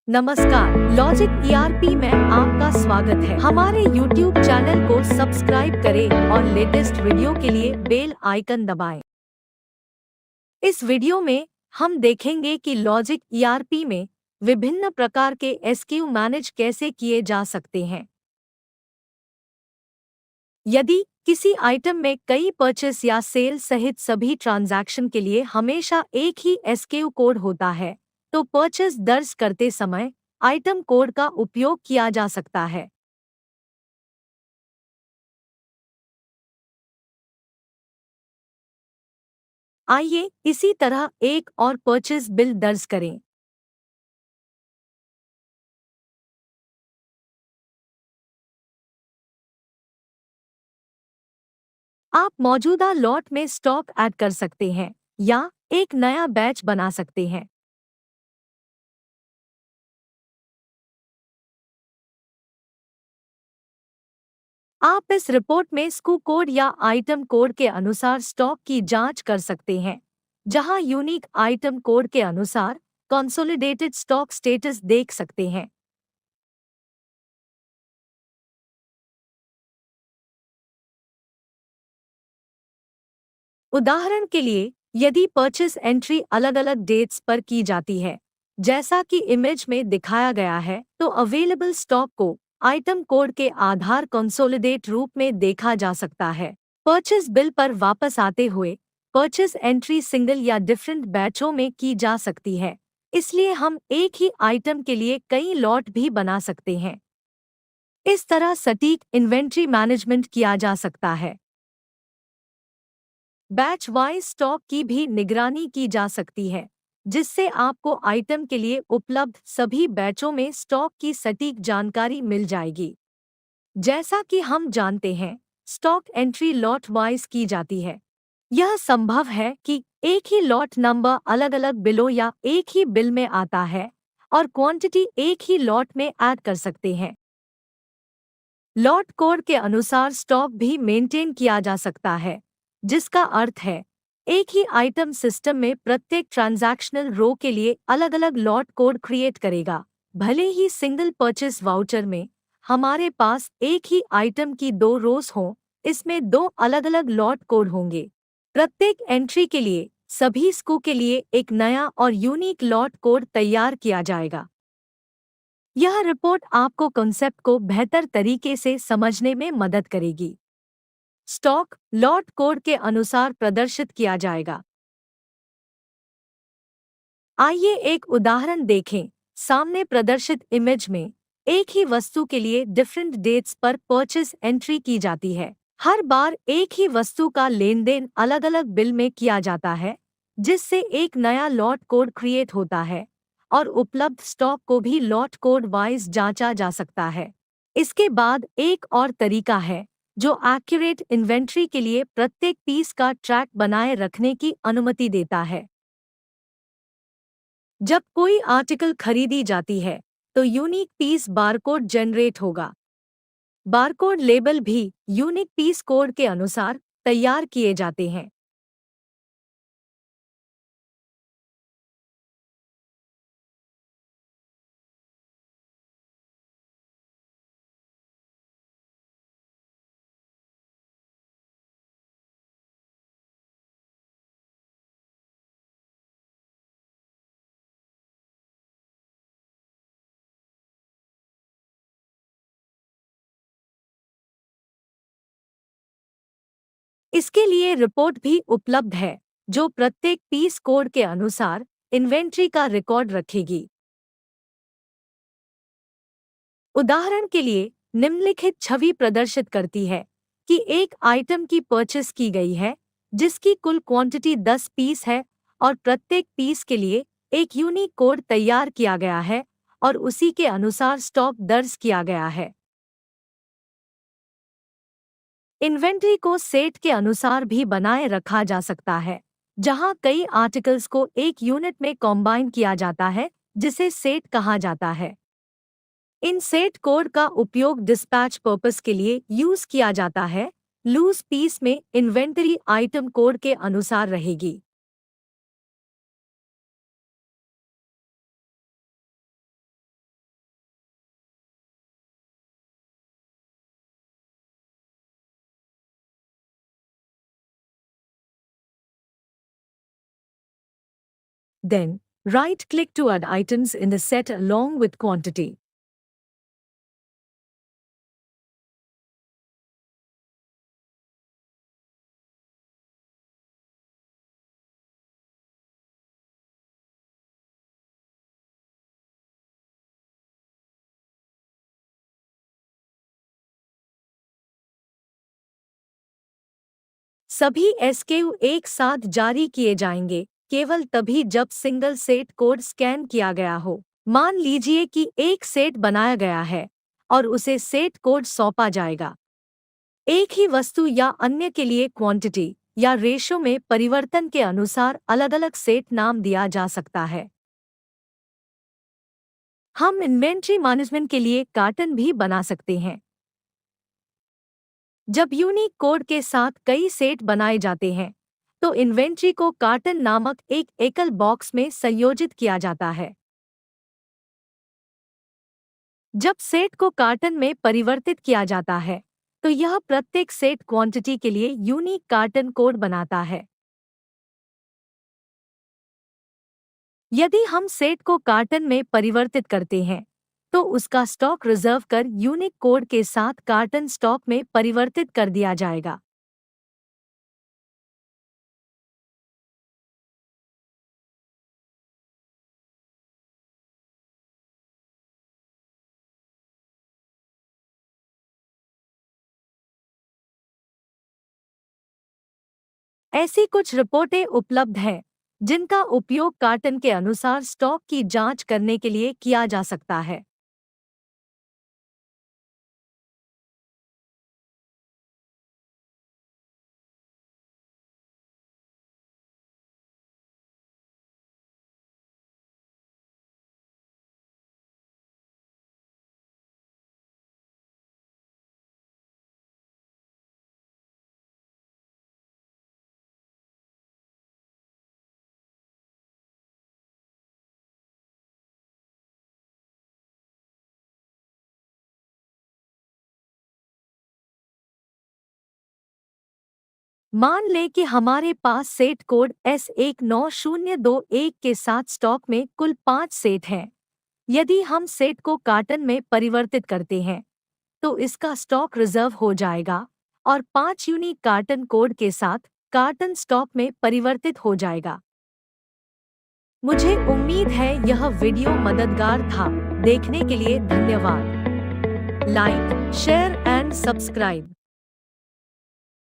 नमस्कार, logic ERP में आपका स्वागत है। हमारे YouTube चैनल को सब्सक्राइब करें और लेटेस्ट वीडियो के लिए बेल आइकन दबाएं। इस वीडियो में हम देखेंगे कि लॉजिक ईआरपी में विभिन्न प्रकार के एसक्यू मैनेज कैसे किए जा सकते हैं। यदि किसी आइटम में कई परचेस या सेल सहित सभी ट्रांजैक्शन के लिए हमेशा एक ही एसक्यू कोड होता है, तो परचेस दर्ज करते समय आइटम कोड का उपयोग किया जा सकता है। आइए इसी तरह एक और परचेस बिल दर्ज करें। आप मौजूदा लॉट में स्टॉक ऐड कर सकते हैं या एक नया बैच बना सकते हैं। आप इस रिपोर्ट में स्कू कोड या आइटम कोड के अनुसार स्टॉक की जांच कर सकते हैं, जहां यूनिक आइटम कोड के अनुसार कंसोलिडेटेड स्टॉक स्टेटस देख सकते हैं। उदाहरण के लिए, यदि परचेस एंट्री अलग-अलग डेट्स पर की जाती है, जैसा कि इमेज में दिखाया गया है, तो अवेलेबल स्टॉक को आइटम कोड के आधार कंसोलिडेट रूप में देखा जा सकता है। परचेस बिल पर वापस आते हुए, परचेस एंट्री सिंगल या डिफरेंट बैचों में की जा सकती है, इसलिए हम एक ही आइटम के लिए कई लॉट भी बना सकते हैं। इस तरह सटीक इन्वेंट्री मैनेजमेंट किया जा सकता है। बैच वाइज स्टॉक की भी निगरानी की जा सकती है, जिससे आपको आइटम के लिए उपलब्ध सभी बैचों में स्टॉक की सटीक जानकारी मिल जाएगी। जैसा कि हम जानते हैं, स्टॉक एंट्री लॉट वाइज की जाती है। यह संभव है कि एक ही लॉट नंबर अलग-अलग बिलों या एक ही बिल में आता है और क्वांटिटी एक ही लॉट में ऐड कर सकते हैं। लॉट कोड के अनुसार स्टॉक भी मेंटेन किया जा सकता है, जिसका अर्थ है एक ही आइटम सिस्टम में प्रत्येक ट्रांजैक्शनल रो के लिए अलग-अलग लॉट कोड क्रिएट करेगा। भले ही सिंगल परचेस वाउचर में हमारे पास एक ही आइटम की दो रोज हों, इसमें दो अलग-अलग लॉट कोड होंगे। प्रत्येक एंट्री के लिए सभी स्कू के लिए एक नया और यूनिक लॉट कोड तैयार किया जाएगा। यह रिपोर्ट आपको कॉन्सेप्ट को बेहतर तरीके से समझने में मदद करेगी। स्टॉक लॉट कोड के अनुसार प्रदर्शित किया जाएगा। आइए एक उदाहरण देखें। सामने प्रदर्शित इमेज में एक ही वस्तु के लिए डिफरेंट डेट्स पर परचेस एंट्री की जाती है। हर बार एक ही वस्तु का लेन देन अलग अलग बिल में किया जाता है, जिससे एक नया लॉट कोड क्रिएट होता है और उपलब्ध स्टॉक को भी लॉट कोड वाइज जांचा जा सकता है। इसके बाद एक और तरीका है जो एक्यूरेट इन्वेंट्री के लिए प्रत्येक पीस का ट्रैक बनाए रखने की अनुमति देता है। जब कोई आर्टिकल खरीदी जाती है, तो यूनिक पीस बारकोड जनरेट होगा। बारकोड लेबल भी यूनिक पीस कोड के अनुसार तैयार किए जाते हैं। इसके लिए रिपोर्ट भी उपलब्ध है, जो प्रत्येक पीस कोड के अनुसार इन्वेंट्री का रिकॉर्ड रखेगी। उदाहरण के लिए, निम्नलिखित छवि प्रदर्शित करती है कि एक आइटम की परचेस की गई है, जिसकी कुल क्वांटिटी 10 पीस है और प्रत्येक पीस के लिए एक यूनिक कोड तैयार किया गया है और उसी के अनुसार स्टॉक दर्ज किया गया है। इन्वेंट्री को सेट के अनुसार भी बनाए रखा जा सकता है, जहां कई आर्टिकल्स को एक यूनिट में कॉम्बाइन किया जाता है, जिसे सेट कहा जाता है। इन सेट कोड का उपयोग डिस्पैच पर्पस के लिए यूज किया जाता है। लूज पीस में इन्वेंटरी आइटम कोड के अनुसार रहेगी। Then, right-click to add items in the set along with quantity. सभी SKU एक साथ जारी किए जाएंगे, केवल तभी जब सिंगल सेट कोड स्कैन किया गया हो। मान लीजिए कि एक सेट बनाया गया है और उसे सेट कोड सौंपा जाएगा। एक ही वस्तु या अन्य के लिए क्वांटिटी या रेशो में परिवर्तन के अनुसार अलग-अलग सेट नाम दिया जा सकता है। हम इन्वेंट्री मैनेजमेंट के लिए कार्टन भी बना सकते हैं। जब यूनिक कोड के साथ कई सेट बनाए जाते हैं, तो इन्वेंट्री को कार्टन नामक एक एकल बॉक्स में संयोजित किया जाता है। जब सेट को कार्टन में परिवर्तित किया जाता है, तो यह प्रत्येक सेट क्वांटिटी के लिए यूनिक कार्टन कोड बनाता है। यदि हम सेट को कार्टन में परिवर्तित करते हैं, तो उसका स्टॉक रिजर्व कर यूनिक कोड के साथ कार्टन स्टॉक में परिवर्तित कर दिया जाएगा। ऐसी कुछ रिपोर्टें उपलब्ध हैं, जिनका उपयोग कार्टन के अनुसार स्टॉक की जांच करने के लिए किया जा सकता है। मान लें कि हमारे पास सेट कोड S19021 के साथ स्टॉक में कुल 5 सेट हैं। यदि हम सेट को कार्टन में परिवर्तित करते हैं, तो इसका स्टॉक रिजर्व हो जाएगा और 5 यूनिक कार्टन कोड के साथ कार्टन स्टॉक में परिवर्तित हो जाएगा। मुझे उम्मीद है यह वीडियो मददगार था। देखने के लिए धन्यवाद। Like, share and subscribe.